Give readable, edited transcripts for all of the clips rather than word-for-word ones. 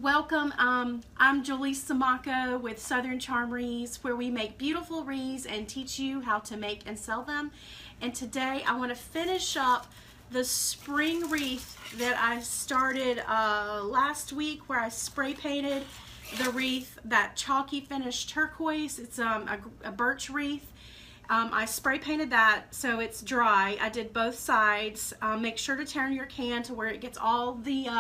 Welcome. I'm Julie Samaka with Southern Charm Wreaths, where we make beautiful wreaths and teach you how to make and sell them. And today I want to finish up the spring wreath that I started last week, where I spray painted the wreath that chalky finish turquoise. It's a birch wreath. I spray painted that so it's dry. I did both sides. Make sure to turn your can to where it gets all the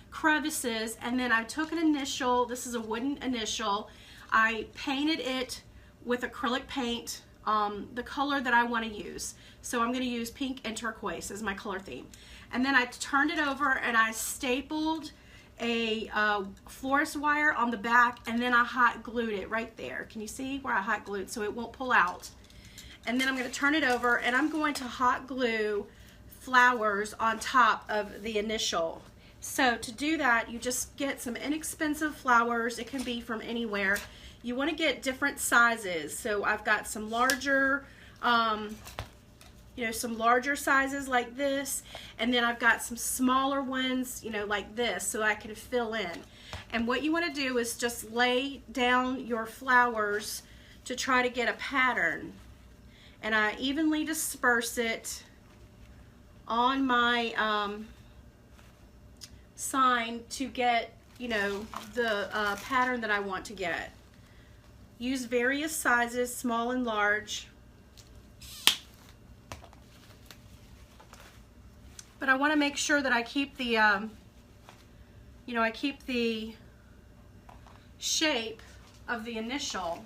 crevices, and then I took an initial. This is a wooden initial. I painted it with acrylic paint, the color that I want to use. So I'm going to use pink and turquoise as my color theme. And then I turned it over and I stapled a florist wire on the back, and then I hot glued it right there. Can you see where I hot glued so it won't pull out? And then I'm going to turn it over and I'm going to hot glue flowers on top of the initial. So to do that, you just get some inexpensive flowers. It can be from anywhere. You want to get different sizes. So I've got some larger, some larger sizes like this, and then I've got some smaller ones, like this, so I can fill in. And what you want to do is just lay down your flowers to try to get a pattern. And I evenly disperse it on my sign to get, the pattern that I want to get. Use various sizes, small and large. But I want to make sure that I keep the, I keep the shape of the initial.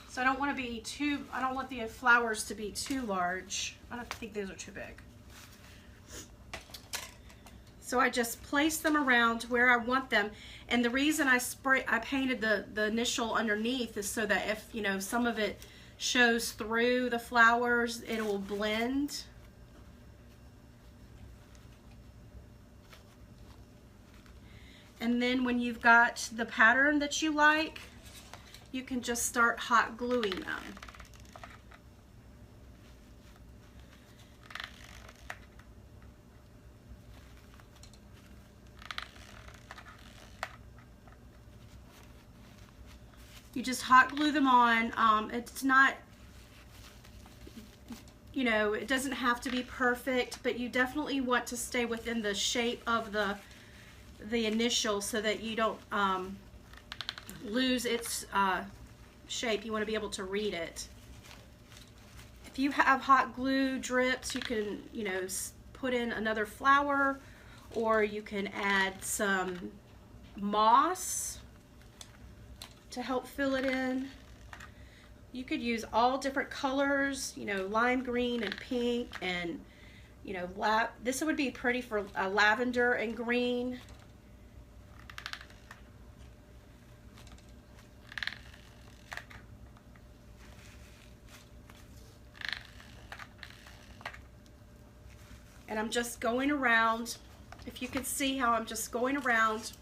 So I don't want the flowers to be too large. I don't think those are too big. So I just place them around where I want them. And the reason I painted the initial underneath is so that if, some of it shows through the flowers, it will blend. And then when you've got the pattern that you like, you can just start hot gluing them. You just hot glue them on. It's not, it doesn't have to be perfect, but you definitely want to stay within the shape of the initial so that you don't lose its shape. You want to be able to read it. If you have hot glue drips, you can, put in another flower, or you can add some moss to help fill it in. You could use all different colors, lime green and pink, and this would be pretty for lavender and green. And I'm just going around. If you can see how I'm just going around.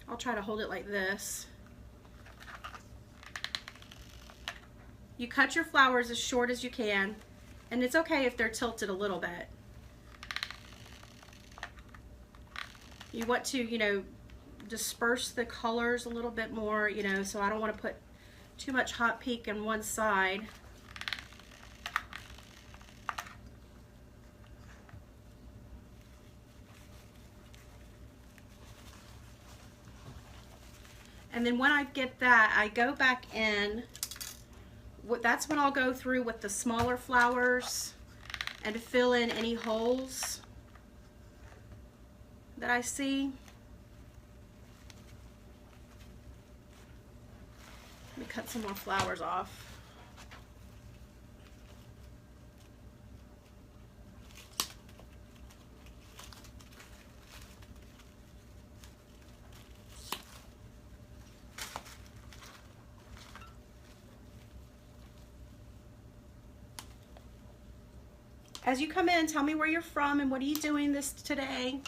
I'll try to hold it like this. You cut your flowers as short as you can, and it's okay if they're tilted a little bit. You want to, disperse the colors a little bit more, so I don't want to put too much hot pink on one side. And then when I get that, I go back in. That's when I'll go through with the smaller flowers and fill in any holes that I see. Let me cut some more flowers off. As you come in, tell me where you're from and what are you doing this today.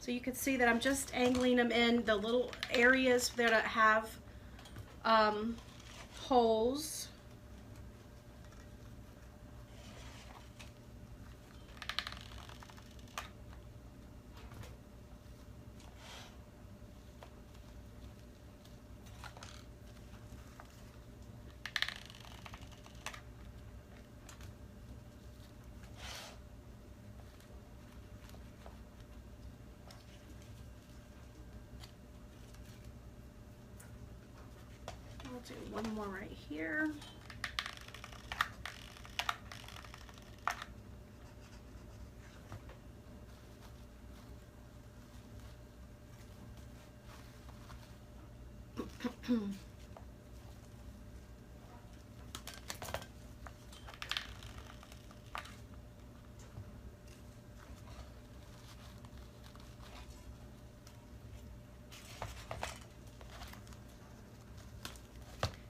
So you can see that I'm just angling them in the little areas that have holes. I'll do one more right here.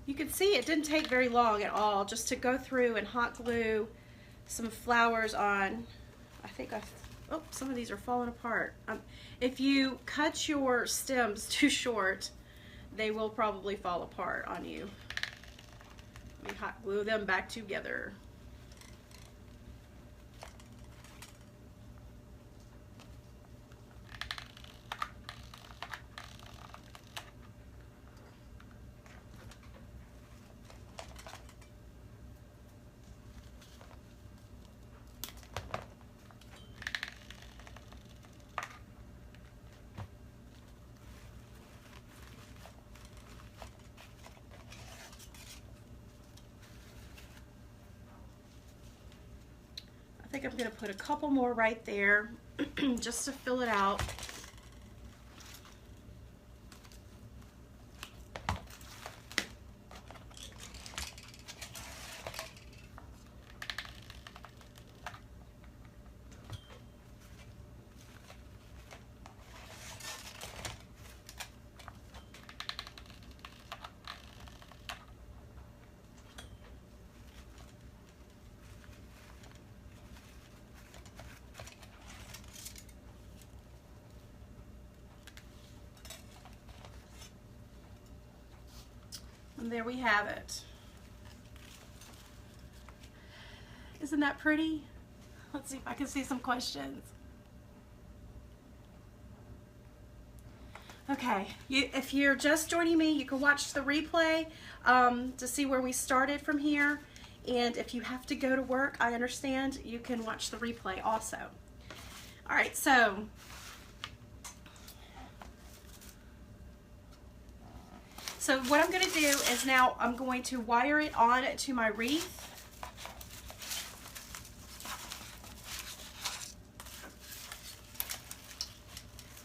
You can see it didn't take very long at all just to go through and hot glue some flowers on. I think oh, some of these are falling apart. If you cut your stems too short, they will probably fall apart on you. Let me hot glue them back together. I think I'm going to put a couple more right there just to fill it out. And there we have it. Isn't that pretty? Let's see if I can see some questions. Okay, if you're just joining me, you can watch the replay to see where we started from here. And if you have to go to work, I understand, you can watch the replay also. All right, so what I'm going to do is now I'm going to wire it on to my wreath.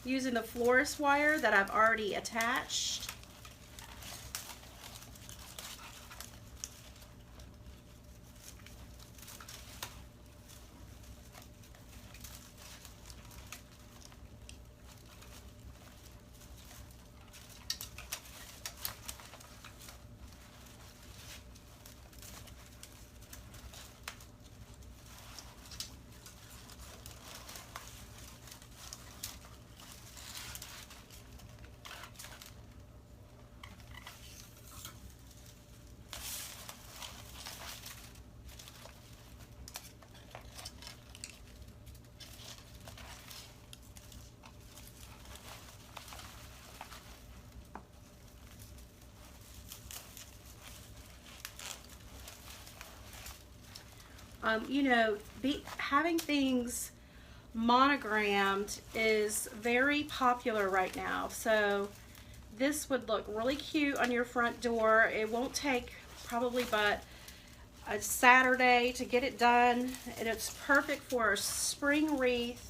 Using the florist wire that I've already attached. You know, having things monogrammed is very popular right now. So this would look really cute on your front door. It won't take probably but a Saturday to get it done, and it's perfect for a spring wreath.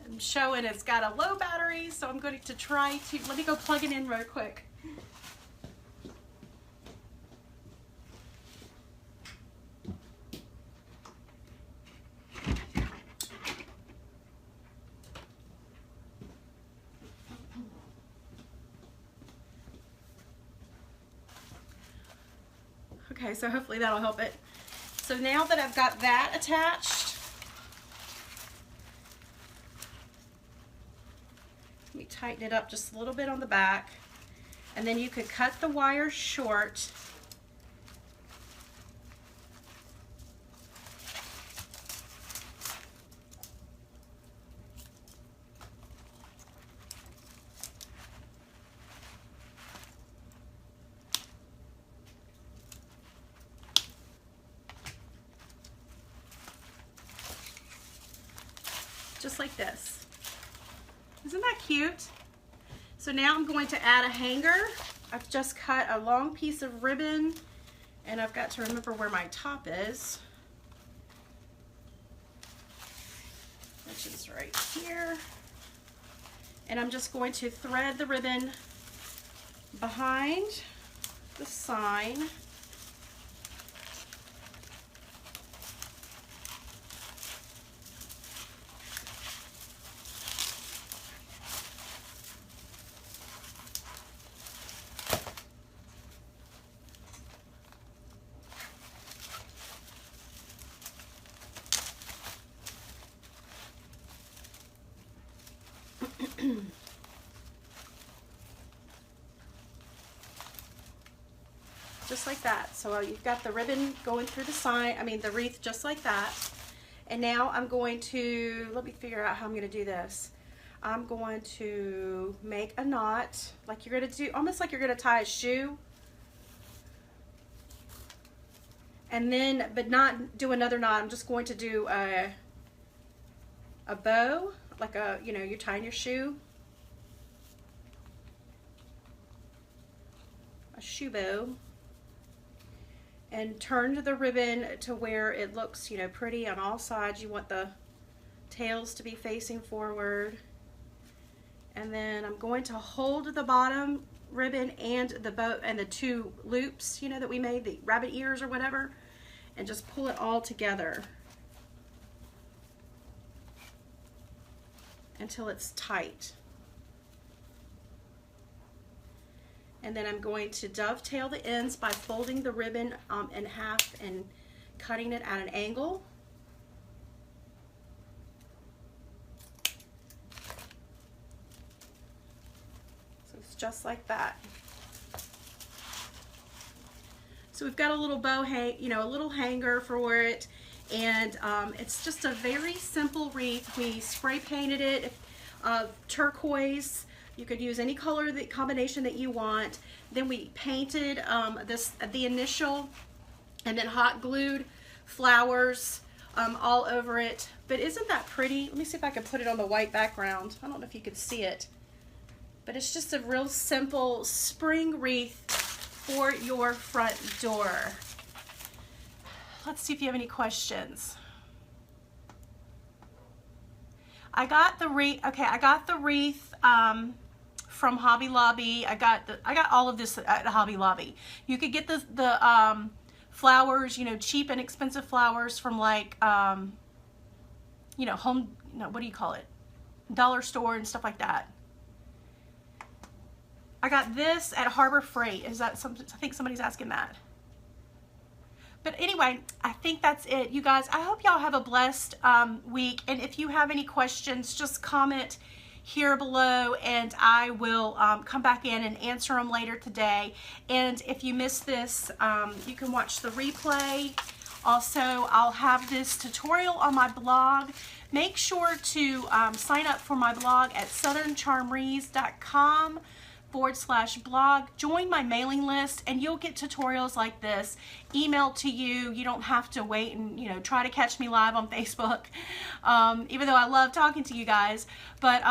I'm showing it's got a low battery, so I'm going to try to, let me go plug it in real quick. Okay, so hopefully that'll help it. So now that I've got that attached, let me tighten it up just a little bit on the back, and then you could cut the wire short. Just like this. Isn't that cute? So now I'm going to add a hanger. I've just cut a long piece of ribbon, and I've got to remember where my top is, which is right here. And I'm just going to thread the ribbon behind the sign. Just like that. So you've got the ribbon going through the sign, the wreath, just like that. And now I'm going to, let me figure out how I'm going to do this. I'm going to make a knot like you're going to do, almost like you're going to tie a shoe. And then, but not do another knot. I'm just going to do a bow, like a, you're tying your shoe. A shoe bow. And turn the ribbon to where it looks, pretty on all sides. You want the tails to be facing forward. And then I'm going to hold the bottom ribbon and the bow and the two loops, that we made, the rabbit ears or whatever, and just pull it all together until it's tight. And then I'm going to dovetail the ends by folding the ribbon in half and cutting it at an angle. So it's just like that. So we've got a little bow a little hanger for it, and it's just a very simple wreath. We spray painted it turquoise. You could use any color, the combination that you want. Then we painted the initial, and then hot glued flowers all over it. But isn't that pretty? Let me see if I can put it on the white background. I don't know if you could see it, but it's just a real simple spring wreath for your front door. Let's see if you have any questions. I got the wreath. Okay, I got the wreath from Hobby Lobby. I got all of this at Hobby Lobby. You could get the flowers, cheap and expensive flowers from like home, what do you call it? Dollar store and stuff like that. I got this at Harbor Freight. Is that something? I think somebody's asking that. But anyway, I think that's it, you guys. I hope y'all have a blessed week. And if you have any questions, just comment here below, and I will come back in and answer them later today. And if you missed this, you can watch the replay. Also, I'll have this tutorial on my blog. Make sure to sign up for my blog at southerncharmrees.com/blog. Join my mailing list, and you'll get tutorials like this emailed to you. You don't have to wait and try to catch me live on Facebook, even though I love talking to you guys. But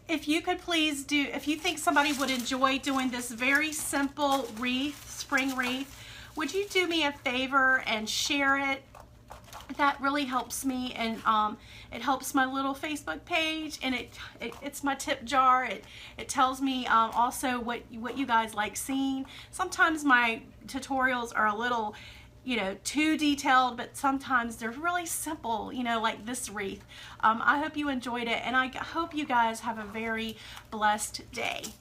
if you could please if you think somebody would enjoy doing this very simple wreath, spring wreath, would you do me a favor and share it? That really helps me, and it helps my little Facebook page, and it's my tip jar. It tells me also what you guys like seeing. Sometimes my tutorials are a little too detailed, but sometimes they're really simple, like this wreath. I hope you enjoyed it, and I hope you guys have a very blessed day.